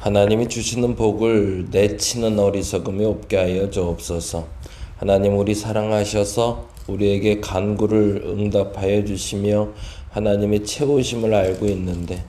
하나님이 주시는 복을 내치는 어리석음이 없게 하여 주옵소서. 하나님, 우리 사랑하셔서 우리에게 간구를 응답하여 주시며 하나님의 채우심을 알고 있는데,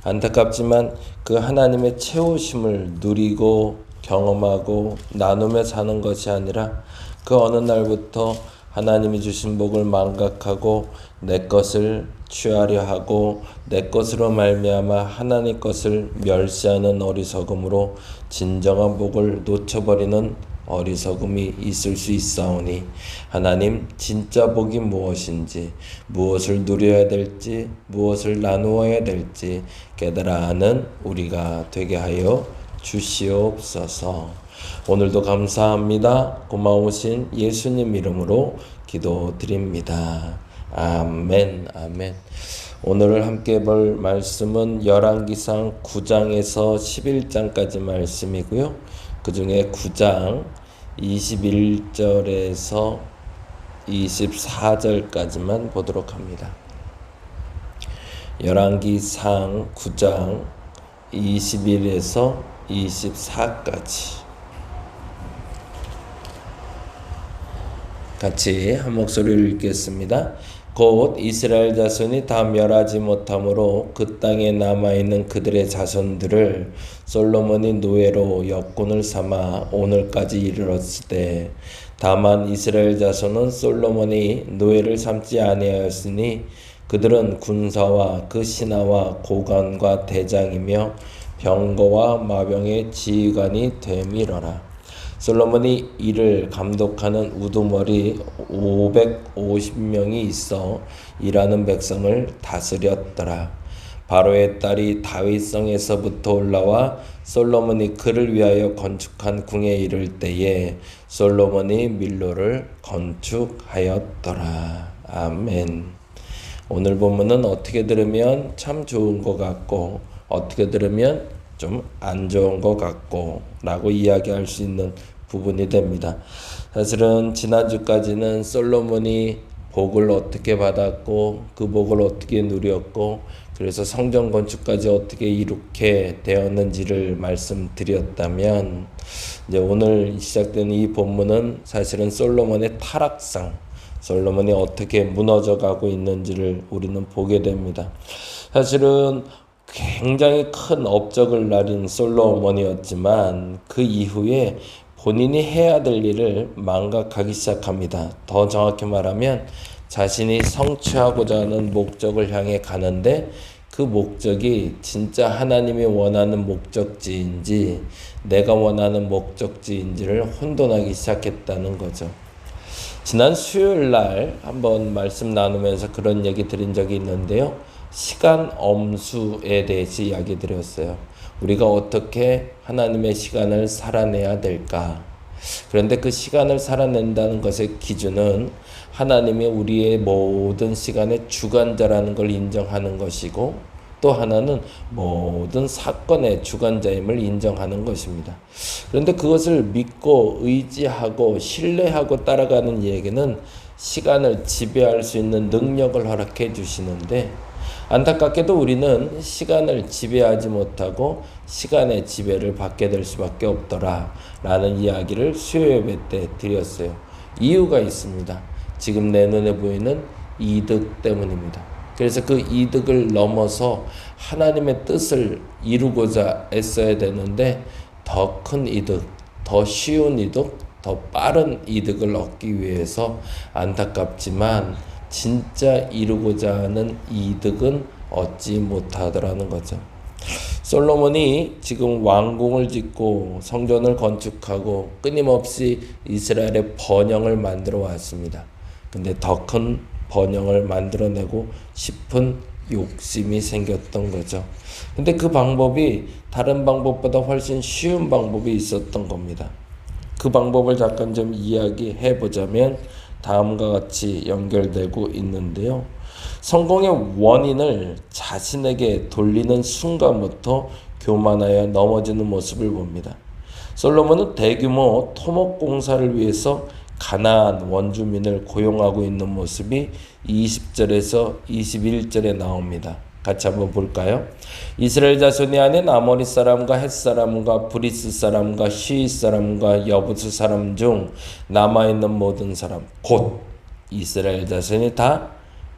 안타깝지만 그 하나님의 채우심을 누리고 경험하고 나누며 사는 것이 아니라 그 어느 날부터 하나님이 주신 복을 망각하고 내 것을 취하려 하고 내 것으로 말미암아 하나님 것을 멸시하는 어리석음으로 진정한 복을 놓쳐버리는 어리석음이 있을 수 있사오니, 하나님, 진짜 복이 무엇인지, 무엇을 누려야 될지, 무엇을 나누어야 될지 깨달아 아는 우리가 되게 하여 주시옵소서. 오늘도 감사합니다. 고마우신 예수님 이름으로 기도드립니다. 아멘, 아멘. 오늘 함께 볼 말씀은 열왕기상 9장에서 11장까지 말씀이고요. 그 중에 9장 21절에서 24절까지만 보도록 합니다. 열왕기상 9장 21에서 24까지 같이 한 목소리를 읽겠습니다. 곧 이스라엘 자손이 다 멸하지 못함으로 그 땅에 남아있는 그들의 자손들을 솔로몬이 노예로 역군을 삼아 오늘까지 이르렀으되, 다만 이스라엘 자손은 솔로몬이 노예를 삼지 아니하였으니 그들은 군사와 그 신하와 고관과 대장이며 병거와 마병의 지휘관이 되밀어라. 솔로몬이 이를 감독하는 우두머리 550명이 있어 일하는 백성을 다스렸더라. 바로의 딸이 다윗성에서부터 올라와 솔로몬이 그를 위하여 건축한 궁에 이를 때에 솔로몬이 밀로를 건축하였더라. 아멘. 오늘 본문은 어떻게 들으면 참 좋은 것 같고 어떻게 들으면 좀 안 좋은 것 같고 라고 이야기할 수 있는 부분이 됩니다. 사실은 지난주까지는 솔로몬이 복을 어떻게 받았고 그 복을 어떻게 누렸고 그래서 성전 건축까지 어떻게 이렇게 되었는지를 말씀드렸다면, 이제 오늘 시작되는 이 본문은 사실은 솔로몬의 타락상, 솔로몬이 어떻게 무너져 가고 있는지를 우리는 보게 됩니다. 사실은 굉장히 큰 업적을 나린 솔로몬이었지만 그 이후에 본인이 해야 될 일을 망각하기 시작합니다. 더 정확히 말하면 자신이 성취하고자 하는 목적을 향해 가는데 그 목적이 진짜 하나님이 원하는 목적지인지 내가 원하는 목적지인지를 혼돈하기 시작했다는 거죠. 지난 수요일 날 한번 말씀 나누면서 그런 얘기 드린 적이 있는데요. 시간 엄수에 대해서 이야기 드렸어요. 우리가 어떻게 하나님의 시간을 살아내야 될까? 그런데 그 시간을 살아낸다는 것의 기준은 하나님이 우리의 모든 시간의 주관자라는 걸 인정하는 것이고, 또 하나는 모든 사건의 주관자임을 인정하는 것입니다. 그런데 그것을 믿고 의지하고 신뢰하고 따라가는 얘기는 시간을 지배할 수 있는 능력을 허락해 주시는데, 안타깝게도 우리는 시간을 지배하지 못하고 시간의 지배를 받게 될 수밖에 없더라 라는 이야기를 수요 예배 때 드렸어요. 이유가 있습니다. 지금 내 눈에 보이는 이득 때문입니다. 그래서 그 이득을 넘어서 하나님의 뜻을 이루고자 애써야 되는데, 더 큰 이득, 더 쉬운 이득, 더 빠른 이득을 얻기 위해서 안타깝지만 진짜 이루고자 하는 이득은 얻지 못하더라는 거죠. 솔로몬이 지금 왕궁을 짓고 성전을 건축하고 끊임없이 이스라엘의 번영을 만들어 왔습니다. 근데 더 큰 번영을 만들어내고 싶은 욕심이 생겼던 거죠. 근데 그 방법이 다른 방법보다 훨씬 쉬운 방법이 있었던 겁니다. 그 방법을 잠깐 좀 이야기해 보자면 다음과 같이 연결되고 있는데요. 성공의 원인을 자신에게 돌리는 순간부터 교만하여 넘어지는 모습을 봅니다. 솔로몬은 대규모 토목 공사를 위해서 가나안 원주민을 고용하고 있는 모습이 20절에서 21절에 나옵니다. 같이 한번 볼까요? 이스라엘 자손이 아닌 아모리 사람과 헷 사람과 브리스 사람과 시위 사람과 여부스 사람 중 남아있는 모든 사람 곧 이스라엘 자손이 다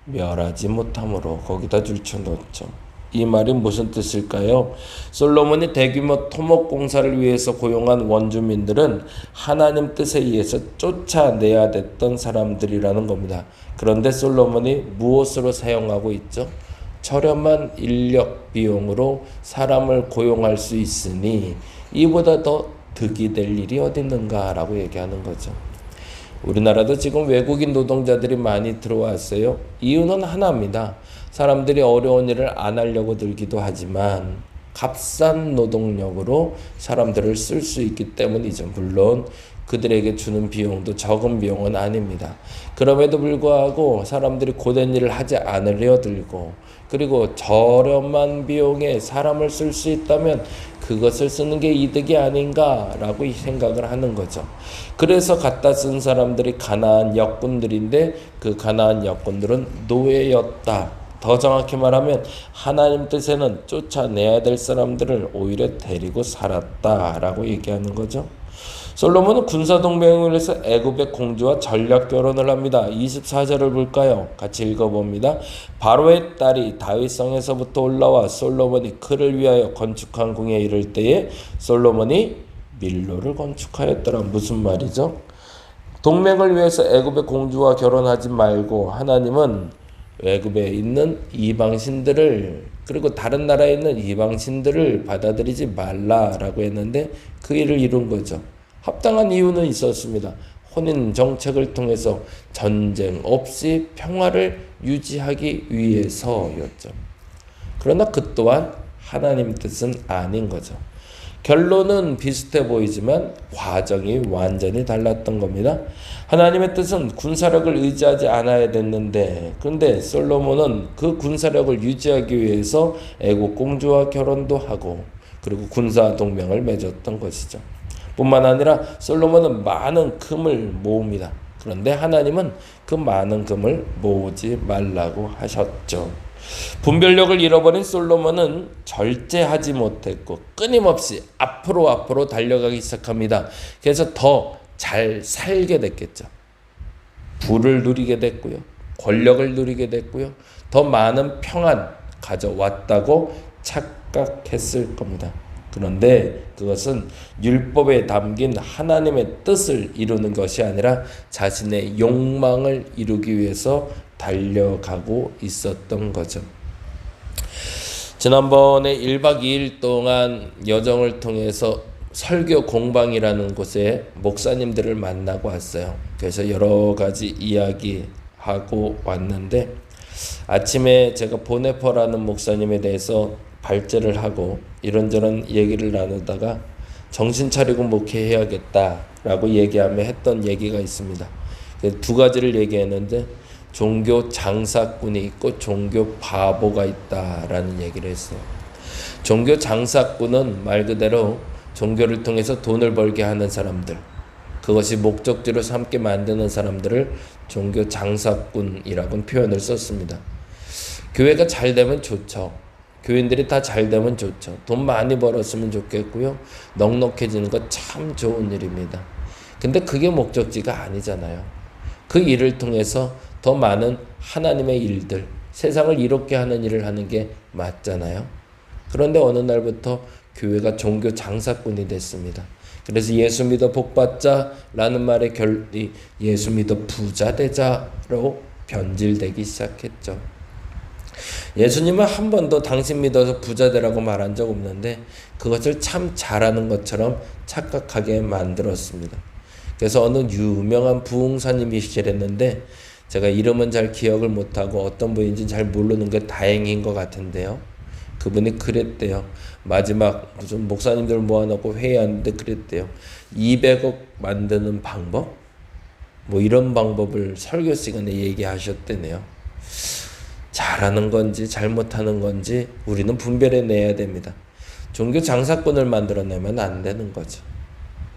멸하지 못함으로 거기다 줄쳐놓죠. 이 말이 무슨 뜻일까요? 솔로몬이 대규모 토목 공사를 위해서 고용한 원주민들은 하나님 뜻에 의해서 쫓아내야 됐던 사람들이라는 겁니다. 그런데 솔로몬이 무엇으로 사용하고 있죠? 저렴한 인력 비용으로 사람을 고용할 수 있으니 이보다 더 득이 될 일이 어디 있는가라고 얘기하는 거죠. 우리나라도 지금 외국인 노동자들이 많이 들어왔어요. 이유는 하나입니다. 사람들이 어려운 일을 안 하려고 들기도 하지만 값싼 노동력으로 사람들을 쓸 수 있기 때문이죠. 물론 그들에게 주는 비용도 적은 비용은 아닙니다. 그럼에도 불구하고 사람들이 고된 일을 하지 않으려 들고 그리고 저렴한 비용에 사람을 쓸 수 있다면 그것을 쓰는 게 이득이 아닌가라고 생각을 하는 거죠. 그래서 갖다 쓴 사람들이 가나안 역군들인데 그 가나안 역군들은 노예였다. 더 정확히 말하면 하나님 뜻에는 쫓아내야 될 사람들을 오히려 데리고 살았다라고 얘기하는 거죠. 솔로몬은 군사동맹을 위해서 애굽의 공주와 전략 결혼을 합니다. 24절을 볼까요? 같이 읽어봅니다. 바로의 딸이 다윗성에서부터 올라와 솔로몬이 그를 위하여 건축한 궁에 이를 때에 솔로몬이 밀로를 건축하였더라. 무슨 말이죠? 동맹을 위해서 애굽의 공주와 결혼하지 말고 하나님은 애굽에 있는 이방신들을 그리고 다른 나라에 있는 이방신들을 받아들이지 말라라고 했는데 그 일을 이룬 거죠. 합당한 이유는 있었습니다. 혼인 정책을 통해서 전쟁 없이 평화를 유지하기 위해서였죠. 그러나 그 또한 하나님 뜻은 아닌 거죠. 결론은 비슷해 보이지만 과정이 완전히 달랐던 겁니다. 하나님의 뜻은 군사력을 의지하지 않아야 됐는데 그런데 솔로몬은 그 군사력을 유지하기 위해서 애국 공주와 결혼도 하고 그리고 군사 동맹을 맺었던 것이죠. 뿐만 아니라 솔로몬은 많은 금을 모읍니다. 그런데 하나님은 그 많은 금을 모으지 말라고 하셨죠. 분별력을 잃어버린 솔로몬은 절제하지 못했고 끊임없이 앞으로 달려가기 시작합니다. 그래서 더 잘 살게 됐겠죠. 부를 누리게 됐고요. 권력을 누리게 됐고요. 더 많은 평안 가져왔다고 착각했을 겁니다. 그런데 그것은 율법에 담긴 하나님의 뜻을 이루는 것이 아니라 자신의 욕망을 이루기 위해서 달려가고 있었던 거죠. 지난번에 1박 2일 동안 여정을 통해서 설교 공방이라는 곳에 목사님들을 만나고 왔어요. 그래서 여러 가지 이야기하고 왔는데 아침에 제가 보네퍼라는 목사님에 대해서 발제를 하고 이런저런 얘기를 나누다가 정신 차리고 목회해야겠다라고 얘기하며 했던 얘기가 있습니다. 두 가지를 얘기했는데 종교 장사꾼이 있고 종교 바보가 있다라는 얘기를 했어요. 종교 장사꾼은 말 그대로 종교를 통해서 돈을 벌게 하는 사람들, 그것이 목적지로 삼게 만드는 사람들을 종교 장사꾼이라고 표현을 썼습니다. 교회가 잘 되면 좋죠. 교인들이 다 잘 되면 좋죠. 돈 많이 벌었으면 좋겠고요. 넉넉해지는 거 참 좋은 일입니다. 근데 그게 목적지가 아니잖아요. 그 일을 통해서 더 많은 하나님의 일들, 세상을 이롭게 하는 일을 하는 게 맞잖아요. 그런데 어느 날부터 교회가 종교 장사꾼이 됐습니다. 그래서 예수 믿어 복받자라는 말의 결이 예수 믿어 부자 되자로 변질되기 시작했죠. 예수님은 한 번도 당신 믿어서 부자 되라고 말한 적 없는데 그것을 참 잘하는 것처럼 착각하게 만들었습니다. 그래서 어느 유명한 부흥사님이시랬는데 제가 이름은 잘 기억을 못하고 어떤 분인지 잘 모르는 게 다행인 것 같은데요. 그분이 그랬대요. 마지막 무슨 목사님들 모아놓고 회의하는데 그랬대요. 200억 만드는 방법? 뭐 이런 방법을 설교 시간에 얘기하셨대네요. 잘하는 건지 잘못하는 건지 우리는 분별해내야 됩니다. 종교 장사꾼을 만들어내면 안 되는 거죠.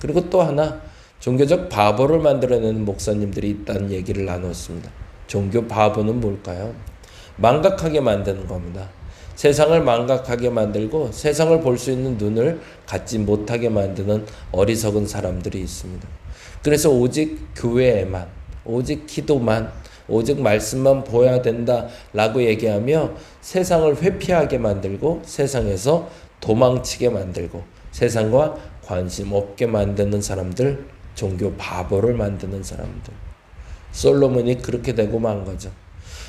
그리고 또 하나 종교적 바보를 만들어내는 목사님들이 있다는 얘기를 나눴습니다. 종교 바보는 뭘까요? 망각하게 만드는 겁니다. 세상을 망각하게 만들고 세상을 볼 수 있는 눈을 갖지 못하게 만드는 어리석은 사람들이 있습니다. 그래서 오직 교회에만, 오직 기도만, 오직 말씀만 보여야 된다라고 얘기하며 세상을 회피하게 만들고 세상에서 도망치게 만들고 세상과 관심 없게 만드는 사람들, 종교 바보를 만드는 사람들. 솔로몬이 그렇게 되고 만 거죠.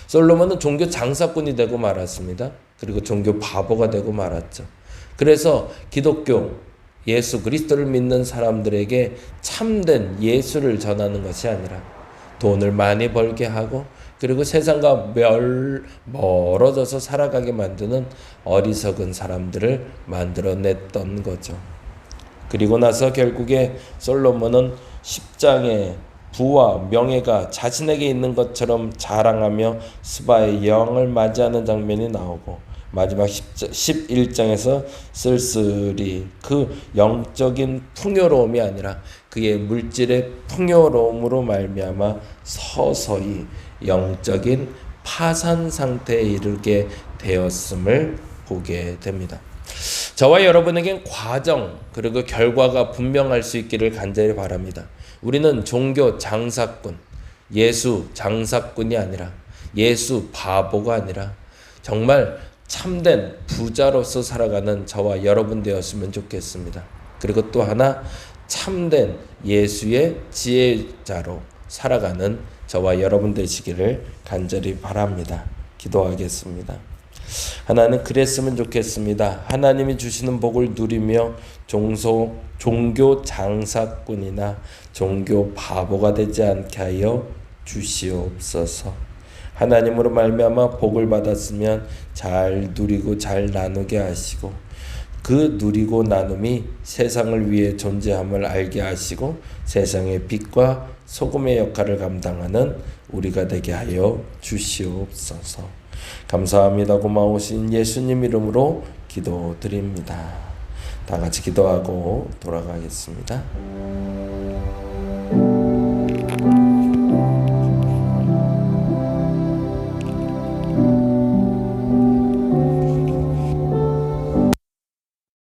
솔로몬은 종교 장사꾼이 되고 말았습니다. 그리고 종교 바보가 되고 말았죠. 그래서 기독교, 예수 그리스도를 믿는 사람들에게 참된 예수를 전하는 것이 아니라 돈을 많이 벌게 하고 그리고 세상과 멀어져서 살아가게 만드는 어리석은 사람들을 만들어냈던 거죠. 그리고 나서 결국에 솔로몬은 10장에 부와 명예가 자신에게 있는 것처럼 자랑하며 스바의 영을 맞이하는 장면이 나오고 마지막 11장에서 쓸쓸히 그 영적인 풍요로움이 아니라 그의 물질의 풍요로움으로 말미암아 서서히 영적인 파산 상태에 이르게 되었음을 보게 됩니다. 저와 여러분에겐 과정 그리고 결과가 분명할 수 있기를 간절히 바랍니다. 우리는 종교 장사꾼, 예수 장사꾼이 아니라 예수 바보가 아니라 정말 참된 부자로서 살아가는 저와 여러분 되었으면 좋겠습니다. 그리고 또 하나 참된 예수의 지혜자로 살아가는 저와 여러분 되시기를 간절히 바랍니다. 기도하겠습니다. 하나님 그랬으면 좋겠습니다. 하나님이 주시는 복을 누리며 종교 장사꾼이나 종교 바보가 되지 않게 하여 주시옵소서. 하나님으로 말미암아 복을 받았으면 잘 누리고 잘 나누게 하시고 그 누리고 나눔이 세상을 위해 존재함을 알게 하시고 세상의 빛과 소금의 역할을 감당하는 우리가 되게 하여 주시옵소서. 감사합니다. 고마우신 예수님 이름으로 기도드립니다. 다 같이 기도하고 돌아가겠습니다.